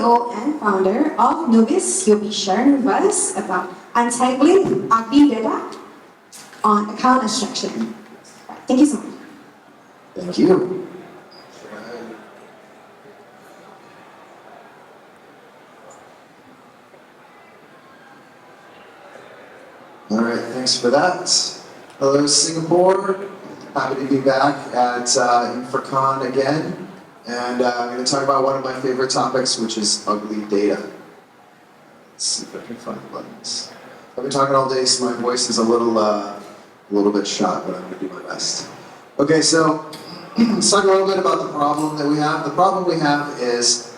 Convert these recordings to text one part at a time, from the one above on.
CEO and founder of Nubis. He'll be sharing with us about untangling ugly data on account abstraction. Thank you so much. Thank you. All right, thanks for that. Hello, Singapore. Happy to be back at InfraCon again. And I'm going to talk about one of my favorite topics, which is ugly data. Let's see if I can find the buttons. I've been talking all day, so my voice is a little bit shot, but I'm going to do my best. Okay, so let's talk a little bit about the problem that we have. The problem we have is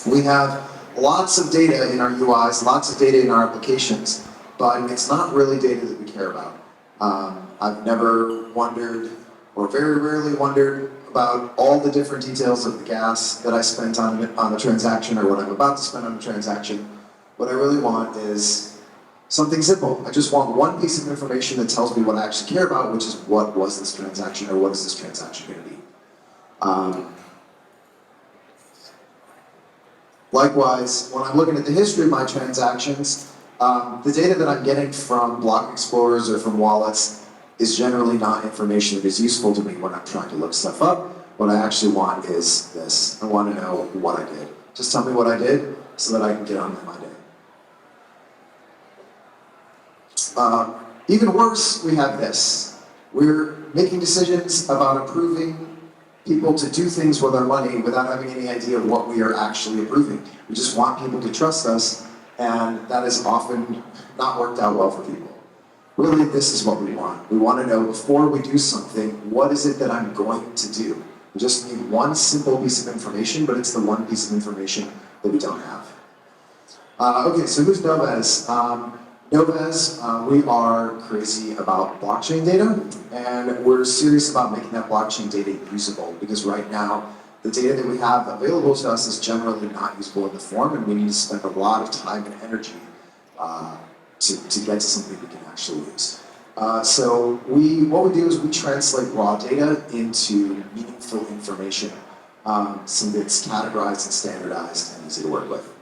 we have lots of data in our UIs, lots of data in our applications, but it's not really data that we care about. I've never wondered, or very rarely wondered, about all the different details of the gas that I spent on a transaction or what I'm about to spend on a transaction. What I really want is something simple. I just want one piece of information that tells me what I actually care about, which is what was this transaction or what is this transaction going to be. Likewise, when I'm looking at the history of my transactions, the data that I'm getting from block explorers or from wallets is generally not information that is useful to me when I'm trying to look stuff up. What I actually want is this. I want to know what I did. Just tell me what I did so that I can get on with my day. Even worse, we have this. We're making decisions about approving people to do things with our money without having any idea of what we are actually approving. We just want people to trust us, and that has often not worked out well for people. Really, this is what we want. We want to know before we do something, what is it that I'm going to do? We just need one simple piece of information, but it's the one piece of information that we don't have. Okay, so who's Novez? Novez, we are crazy about blockchain data, and we're serious about making that blockchain data usable, because right now, the data that we have available to us is generally not usable in the form, and we need to spend a lot of time and energy to get to something we can actually use. So what we do is we translate raw data into meaningful information, so that it's categorized and standardized and easy to work with.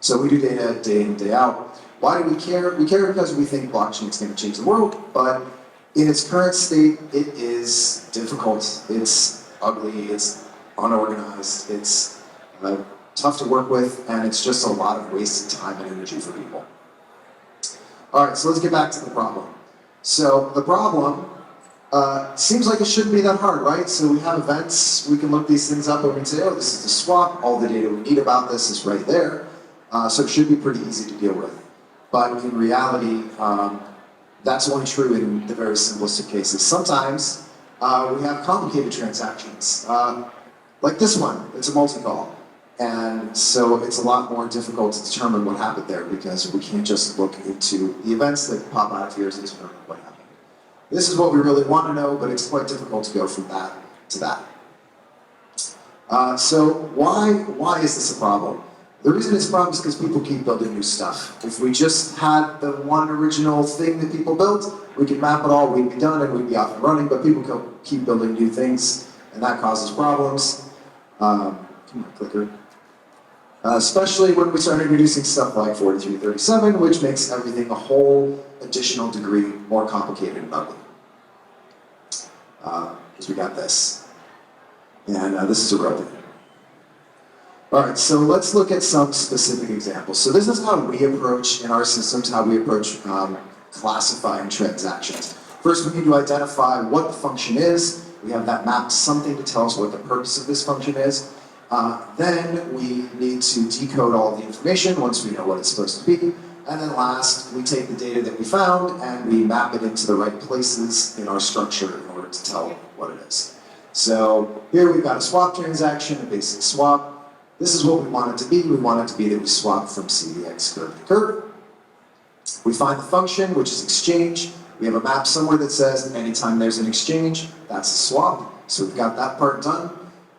So we do data day in, day out. Why do we care? We care because we think blockchain is going to change the world, but in its current state, it is difficult, it's ugly, it's unorganized, it's tough to work with, and it's just a lot of wasted time and energy for people. All right, so let's get back to the problem. So the problem seems like it shouldn't be that hard, right? So we have events, we can look these things up and we can say, oh, this is the swap, all the data we need about this is right there. So it should be pretty easy to deal with. But in reality, that's only true in the very simplistic cases. Sometimes we have complicated transactions, like this one, it's a multi-call. And so it's a lot more difficult to determine what happened there because we can't just look into the events that pop out here to determine what happened. This is what we really want to know, but it's quite difficult to go from that to that. So why is this a problem? The reason it's a problem is because people keep building new stuff. If we just had the one original thing that people built, we could map it all, we'd be done, and we'd be off and running, but people keep building new things, and that causes problems. Come on, clicker. Especially when we start introducing stuff like 4337, which makes everything a whole additional degree more complicated and ugly. Because we got this. And this is a real thing. All right, so let's look at some specific examples. So this is how we approach, in our systems, how we approach classifying transactions. First, we need to identify what the function is. We have that map to something to tell us what the purpose of this function is. Then we need to decode all the information once we know what it's supposed to be. And then last, we take the data that we found and we map it into the right places in our structure in order to tell what it is. So here we've got a swap transaction, a basic swap. This is what we want it to be. We want it to be that we swap from CDX curve to curve. We find the function, which is exchange. We have a map somewhere that says anytime there's an exchange, that's a swap. So we've got that part done.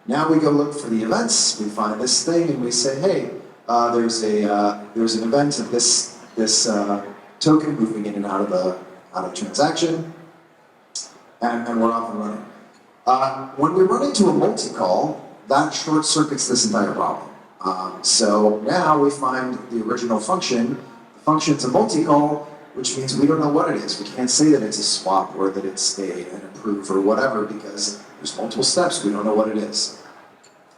Now we go look for the events. We find this thing and we say, hey, there's an event of this token moving in and out of the transaction, and we're off and running. When we run into a multi-call, that short circuits this entire problem. So now we find the original function. The function's a multi-call, which means we don't know what it is. We can't say that it's a swap or that it's an approve or whatever because there's multiple steps. We don't know what it is.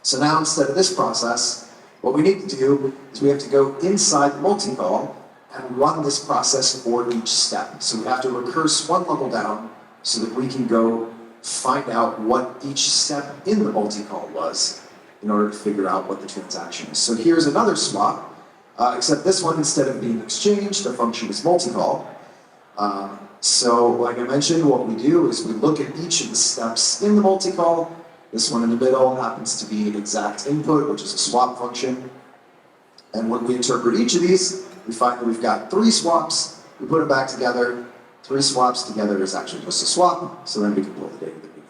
So now instead of this process, what we need to do is we have to go inside the multi-call and run this process for each step. So we have to recurse one level down so that we can go find out what each step in the multi-call was in order to figure out what the transaction is. So here's another swap, except this one, instead of being exchanged, the function is multi-call. So like I mentioned, what we do is we look at each of the steps in the multi-call. This one in the middle happens to be an exact input, which is a swap function. And when we interpret each of these, we find that we've got 3 swaps. We put them back together. 3 swaps together is actually just a swap, so then we can pull the data that we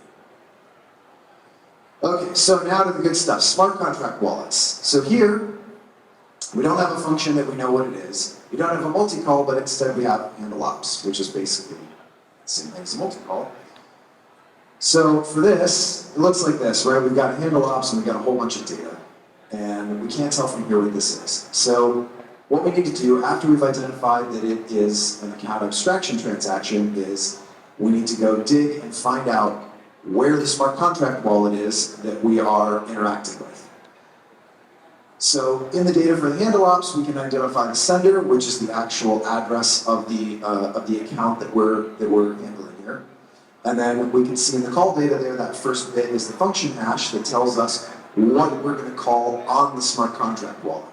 need. Okay, so now to the good stuff, smart contract wallets. So here, we don't have a function that we know what it is. We don't have a multi-call, but instead we have handle ops, which is basically the same thing as a multi-call. So for this, it looks like this, right? We've got a handle ops and we've got a whole bunch of data. And we can't tell from here what this is. So what we need to do after we've identified that it is an account abstraction transaction is we need to go dig and find out where the smart contract wallet is that we are interacting with. So in the data for the handle ops, we can identify the sender, which is the actual address of the account that we're handling here. And then we can see in the call data there, that first bit is the function hash that tells us what we're going to call on the smart contract wallet.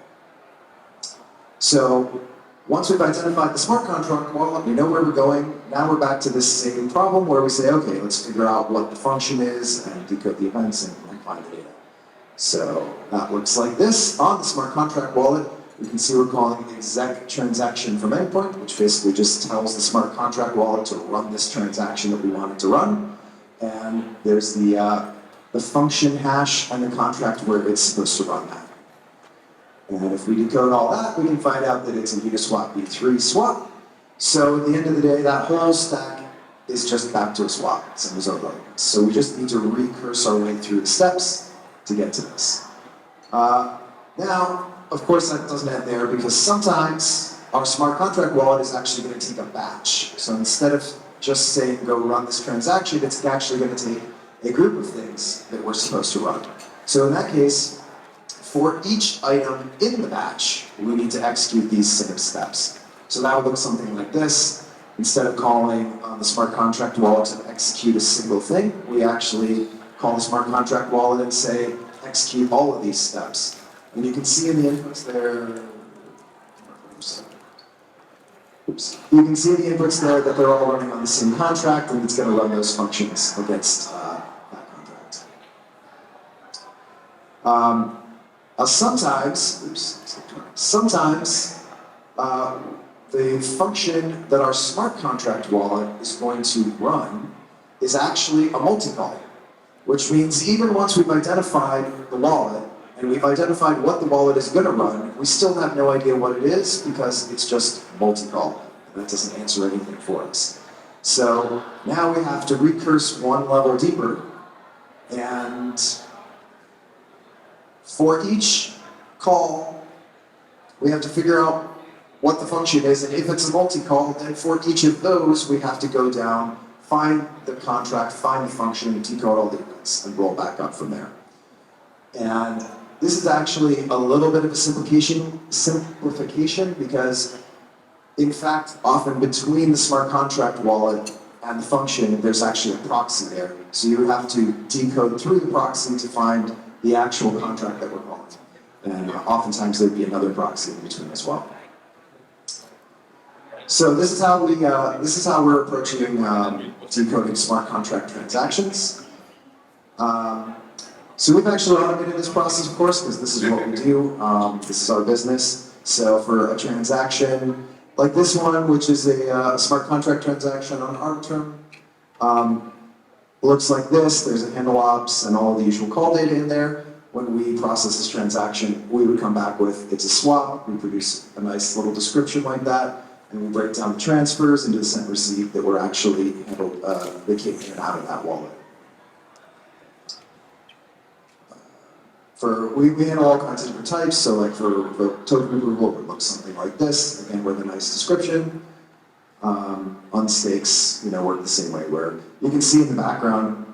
So once we've identified the smart contract wallet, we know where we're going. Now we're back to this same problem where we say, okay, let's figure out what the function is and decode the events and find the data. So that looks like this. On the smart contract wallet, we can see we're calling the exec transaction from endpoint, which basically just tells the smart contract wallet to run this transaction that we want it to run. And there's the function hash and the contract where it's supposed to run that. And if we decode all that, we can find out that it's an Uniswap v3 swap. So at the end of the day, that whole stack is just back to a swap, same as our elements. So we just need to recurse our way through the steps to get to this. Now, of course, that doesn't end there because sometimes our smart contract wallet is actually going to take a batch. So instead of just saying go run this transaction, it's actually going to take a group of things that we're supposed to run. So in that case, for each item in the batch, we need to execute these same steps. So that would look something like this. Instead of calling on the smart contract wallet to execute a single thing, we actually call the smart contract wallet and say, execute all of these steps. And you can see in the inputs there, you can see in the inputs there that they're all running on the same contract, and it's going to run those functions against that contract. Sometimes the function that our smart contract wallet is going to run is actually a multi-call, which means even once we've identified the wallet and we've identified what the wallet is going to run, we still have no idea what it is because it's just multi-call. That doesn't answer anything for us. So now we have to recurse one level deeper, and for each call, we have to figure out what the function is, and if it's a multi-call, then for each of those, we have to go down, find the contract, find the function, and decode all the events, and roll back up from there. And this is actually a little bit of a simplification because, in fact, often between the smart contract wallet and the function, there's actually a proxy there. So you have to decode through the proxy to find the actual contract that we're calling. And oftentimes there'd be another proxy in between as well. So this is how we're approaching decoding smart contract transactions. So we've actually automated this process, of course, because this is what we do. This is our business. So for a transaction like this one, which is a smart contract transaction on Arbitrum, looks like this. There's a handle ops and all the usual call data in there. When we process this transaction, we would come back with it's a swap. We produce a nice little description like that, and we break down the transfers into the sent receipt that were actually handled, that came in and out of that wallet. we handle all kinds of different types, so like for token approval, it looks something like this, again with a nice description. On stakes, work the same way, where you can see in the background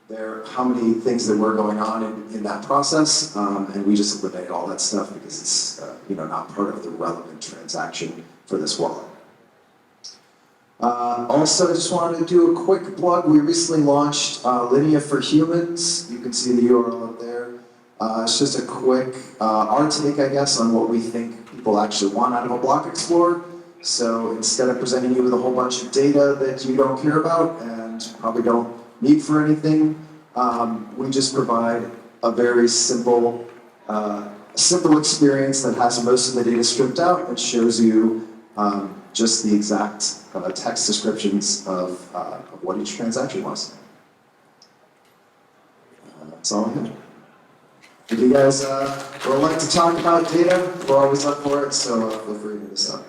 there how many things that were going on in that process, and we just eliminate all that stuff because it's not part of the relevant transaction for this wallet. Also, I just wanted to do a quick plug. We recently launched Linea for Humans. You can see the URL up there. It's just a quick, our take, I guess, on what we think people actually want out of a block explorer. So instead of presenting you with a whole bunch of data that you don't care about and probably don't need for anything, we just provide a very simple experience that has most of the data stripped out and shows you just the exact text descriptions of what each transaction was. That's all I have. If you guys would like to talk about data, we're always up for it, so feel free to hit us up.